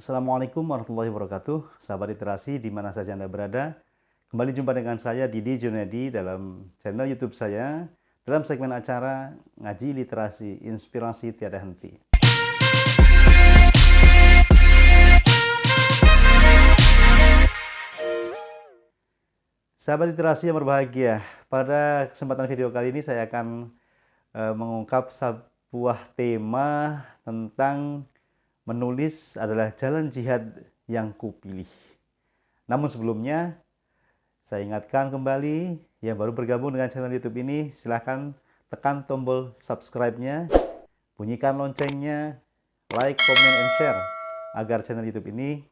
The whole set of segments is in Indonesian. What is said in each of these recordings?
Assalamualaikum warahmatullahi wabarakatuh. Sahabat literasi di mana saja Anda berada. Kembali jumpa dengan saya Didi Junedi dalam channel YouTube saya dalam segmen acara Ngaji Literasi Inspirasi Tiada Henti. Sahabat literasi yang berbahagia, pada kesempatan video kali ini saya akan mengungkap sebuah tema tentang menulis adalah jalan jihad yang kupilih. Namun sebelumnya, saya ingatkan kembali yang baru bergabung dengan channel YouTube ini, silahkan tekan tombol subscribe-nya, bunyikan loncengnya, like, comment, and share, agar channel YouTube ini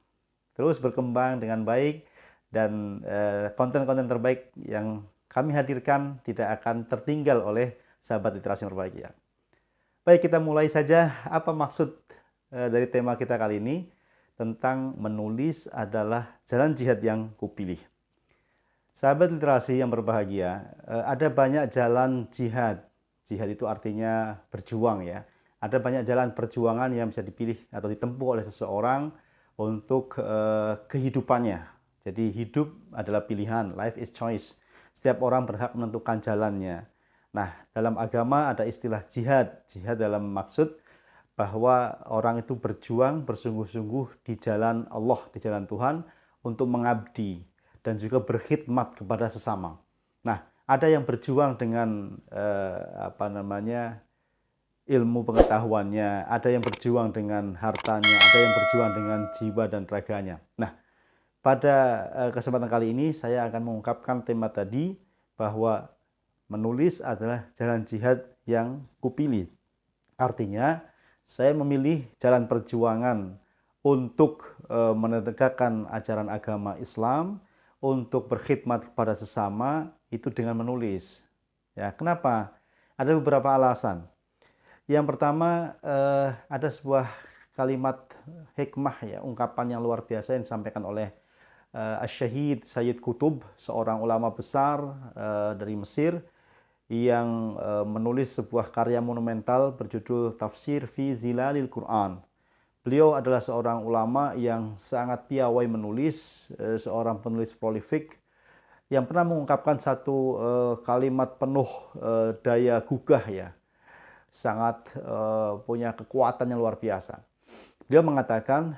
terus berkembang dengan baik dan konten-konten terbaik yang kami hadirkan tidak akan tertinggal oleh sahabat literasi yang berbahagia. Baik, kita mulai saja. Apa maksud dari tema kita kali ini tentang menulis adalah jalan jihad yang kupilih. Sahabat literasi yang berbahagia, ada banyak jalan jihad. Jihad itu artinya berjuang ya. Ada banyak jalan perjuangan yang bisa dipilih atau ditempuh oleh seseorang untuk kehidupannya. Jadi hidup adalah pilihan, life is choice. Setiap orang berhak menentukan jalannya. Nah, dalam agama ada istilah jihad. Jihad dalam maksud bahwa orang itu berjuang bersungguh-sungguh di jalan Allah, di jalan Tuhan untuk mengabdi dan juga berkhidmat kepada sesama. Nah, ada yang berjuang dengan ilmu pengetahuannya, ada yang berjuang dengan hartanya, ada yang berjuang dengan jiwa dan raganya. Nah, pada kesempatan kali ini saya akan mengungkapkan tema tadi bahwa menulis adalah jalan jihad yang kupilih. Artinya, saya memilih jalan perjuangan untuk menegakkan ajaran agama Islam, untuk berkhidmat kepada sesama, itu dengan menulis. Ya, kenapa? Ada beberapa alasan. Yang pertama, ada sebuah kalimat hikmah ya, ungkapan yang luar biasa yang disampaikan oleh Asy-Syahid Sayyid Qutb, seorang ulama besar dari Mesir, yang menulis sebuah karya monumental berjudul Tafsir fi Zilalil Quran. Beliau adalah seorang ulama yang sangat piawai menulis, seorang penulis prolifik yang pernah mengungkapkan satu kalimat penuh daya gugah ya, sangat punya kekuatan yang luar biasa. Beliau mengatakan,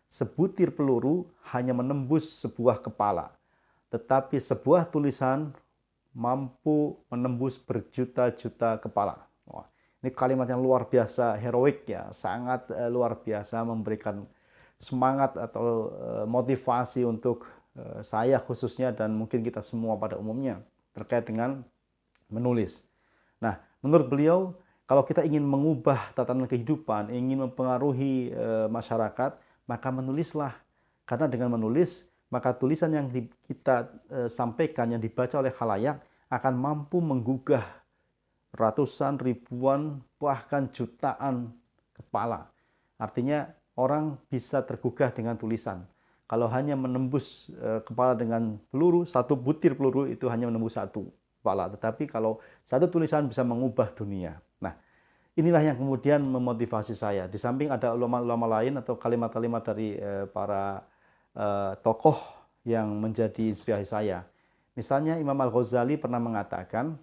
sebutir peluru hanya menembus sebuah kepala, tetapi sebuah tulisan mampu menembus berjuta-juta kepala. Wah, ini kalimat yang luar biasa, heroik ya, sangat luar biasa, memberikan semangat atau motivasi untuk saya khususnya dan mungkin kita semua pada umumnya terkait dengan menulis. Nah, menurut beliau, kalau kita ingin mengubah tatanan kehidupan, ingin mempengaruhi masyarakat, maka menulislah. Karena dengan menulis, maka tulisan yang kita sampaikan, yang dibaca oleh khalayak, akan mampu menggugah ratusan, ribuan, bahkan jutaan kepala. Artinya orang bisa tergugah dengan tulisan. Kalau hanya menembus kepala dengan peluru, satu butir peluru itu hanya menembus satu kepala. Tetapi kalau satu tulisan bisa mengubah dunia. Nah, inilah yang kemudian memotivasi saya. Di samping ada ulama-ulama lain atau kalimat-kalimat dari para tokoh yang menjadi inspirasi saya. Misalnya Imam Al-Ghazali pernah mengatakan,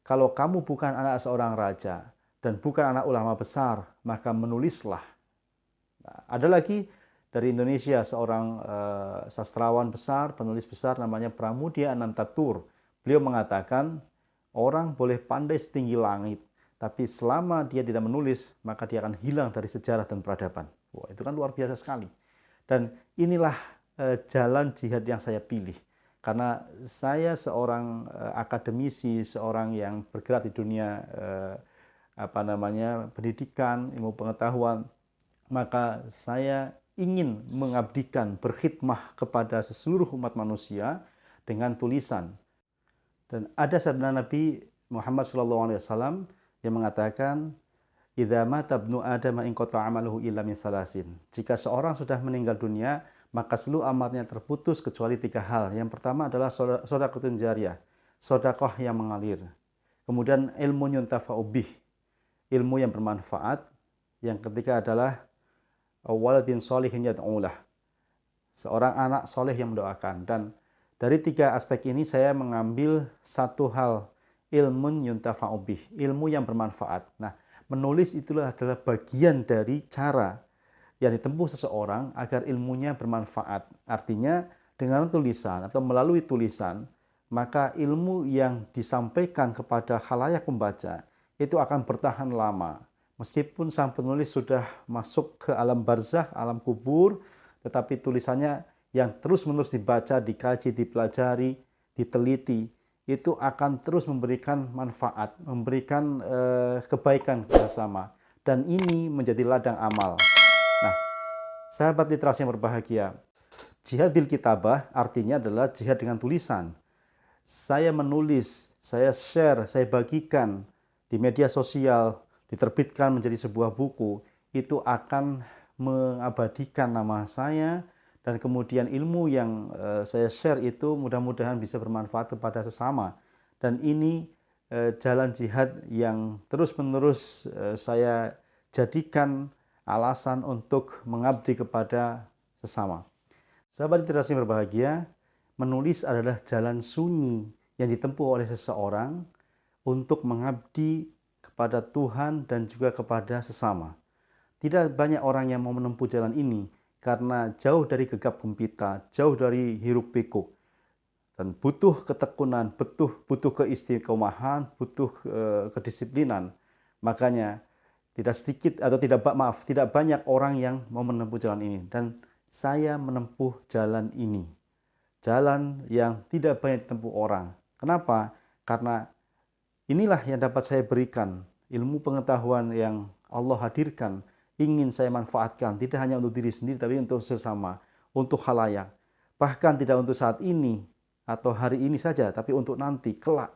kalau kamu bukan anak seorang raja dan bukan anak ulama besar, maka menulislah. Nah, ada lagi dari Indonesia seorang sastrawan besar, penulis besar namanya Pramudia Anantatur. Beliau mengatakan, orang boleh pandai setinggi langit, tapi selama dia tidak menulis, maka dia akan hilang dari sejarah dan peradaban. Wah, itu kan luar biasa sekali. Dan inilah jalan jihad yang saya pilih. Karena saya seorang akademisi, seorang yang bergerak di dunia pendidikan, ilmu pengetahuan, maka saya ingin mengabdikan, berkhidmah kepada seluruh umat manusia dengan tulisan. Dan ada sabda Nabi Muhammad SAW yang mengatakan, idza mata ibnu adam in qata amaluhu illa min salasin. Jika seorang sudah meninggal dunia, maka seluruh amalnya terputus kecuali 3 hal. Yang pertama adalah shadaqatun jariyah, sedekah yang mengalir. Kemudian ilmu yuntafa'u bih, ilmu yang bermanfaat. Yang ketiga adalah waladin sholihin yad'ulah. Seorang anak soleh yang mendoakan. Dan dari 3 aspek ini saya mengambil satu hal, ilmun yuntafa'u bih, ilmu yang bermanfaat. Nah, menulis itulah adalah bagian dari cara yang ditempuh seseorang agar ilmunya bermanfaat. Artinya dengan tulisan atau melalui tulisan, maka ilmu yang disampaikan kepada khalayak pembaca itu akan bertahan lama. Meskipun sang penulis sudah masuk ke alam barzakh, alam kubur, tetapi tulisannya yang terus-menerus dibaca, dikaji, dipelajari, diteliti, itu akan terus memberikan manfaat, memberikan kebaikan bersama. Dan ini menjadi ladang amal. Nah, sahabat literasi yang berbahagia, jihad bil kitabah artinya adalah jihad dengan tulisan. Saya menulis, saya share, saya bagikan di media sosial, diterbitkan menjadi sebuah buku, itu akan mengabadikan nama saya, dan kemudian ilmu yang saya share itu mudah-mudahan bisa bermanfaat kepada sesama. Dan ini jalan jihad yang terus-menerus saya jadikan alasan untuk mengabdi kepada sesama. Sahabat literasi yang berbahagia, menulis adalah jalan sunyi yang ditempuh oleh seseorang untuk mengabdi kepada Tuhan dan juga kepada sesama. Tidak banyak orang yang mau menempuh jalan ini karena jauh dari gegap gempita, jauh dari hiruk pikuk, dan butuh ketekunan, butuh keistiqomahan, butuh kedisiplinan. Makanya tidak banyak orang yang mau menempuh jalan ini, dan saya menempuh jalan ini. Jalan yang tidak banyak ditempuh orang. Kenapa? Karena inilah yang dapat saya berikan, ilmu pengetahuan yang Allah hadirkan, ingin saya manfaatkan, tidak hanya untuk diri sendiri, tapi untuk sesama, untuk khalayak. Bahkan tidak untuk saat ini, atau hari ini saja, tapi untuk nanti, kelak.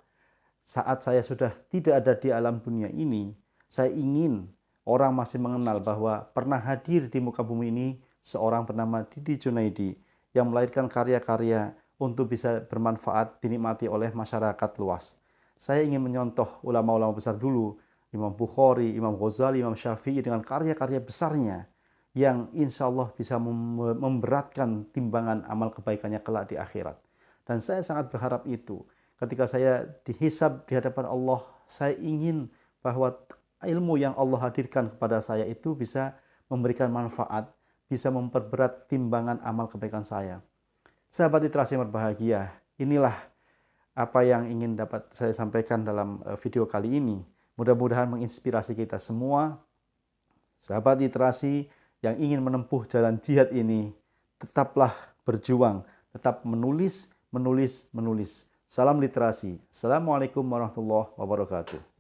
Saat saya sudah tidak ada di alam dunia ini, saya ingin orang masih mengenal bahwa pernah hadir di muka bumi ini seorang bernama Didi Junaidi, yang melahirkan karya-karya untuk bisa bermanfaat, dinikmati oleh masyarakat luas. Saya ingin menyontoh ulama-ulama besar dulu, Imam Bukhari, Imam Ghazali, Imam Syafi'i dengan karya-karya besarnya yang insya Allah bisa memberatkan timbangan amal kebaikannya kelak di akhirat. Dan saya sangat berharap itu. Ketika saya dihisab di hadapan Allah, saya ingin bahwa ilmu yang Allah hadirkan kepada saya itu bisa memberikan manfaat, bisa memperberat timbangan amal kebaikan saya. Sahabat literasi yang berbahagia, inilah apa yang ingin dapat saya sampaikan dalam video kali ini. Mudah-mudahan menginspirasi kita semua. Sahabat literasi yang ingin menempuh jalan jihad ini, tetaplah berjuang, tetap menulis. Salam literasi. Assalamualaikum warahmatullahi wabarakatuh.